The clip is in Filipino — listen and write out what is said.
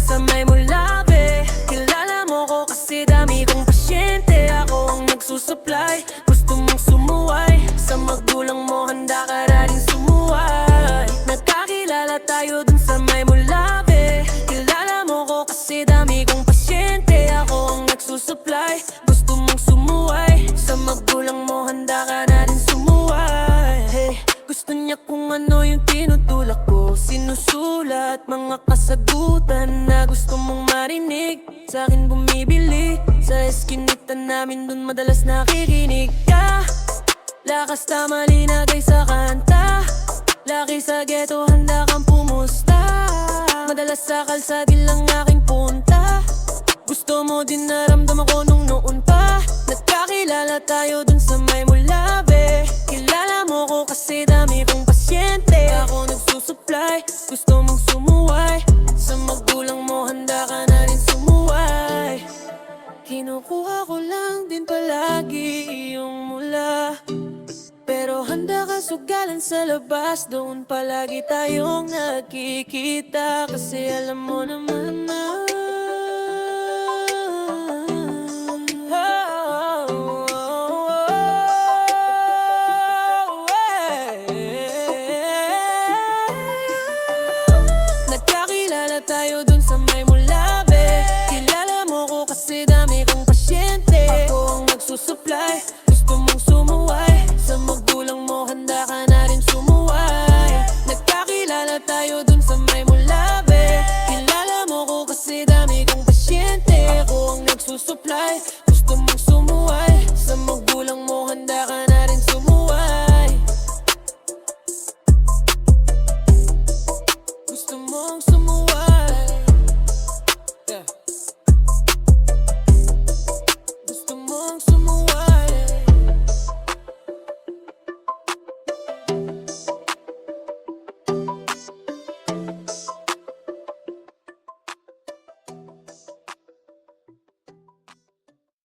sa may mulabe. Kilala mo ko kasi dami kong pasyente. Ako ang nagsusupply. Gusto mong sumuway sa magulang mo, handa ka na rin sumuway. Nagkakilala tayo dun sa may mulabe. Kilala mo ko kasi dami kong pasyente. Ako ang nagsusupply. Gusto mong sumuway sa magulang mo, handa ka na rin sumuway. Hey, gusto niya kung ano yung tinutulak ko. Sinusulat mga kasagutan na gusto mong marinig. Sa akin bumibili sa eskinita namin, dun madalas nakikinig ka. Lakas tama linagay sa kanta. Laki sa ghetto, handa kang pumusta. Madalas sa kalsada lang aking punta. Gusto mo din naramdaman ko nung noon pa. Nagkakilala tayo dun sa may mulabe. Kilala mo ko kasi dami kong pasyente. Ako nagsusupply. Gusto mong sumuway sa magulang mo, handa ka na rin sumuway. Kinukuha ko lang din palagi iyong mula, pero handa ka sugalan sa labas. Doon palagi tayong nakikita. Kasi alam mo naman na nagkakilala tayo dun sa may mulabe. Kilala mo ko kasi dami kong pasyente. Ako ang nagsusupply. Gusto mong sumuway sa magulang mo, handa ka na rin sumuway. Nagkakilala tayo dun sa may mulabe. Kilala mo ko kasi dami kong pasyente. Ako ang nagsusupply. Gusto mong sumuway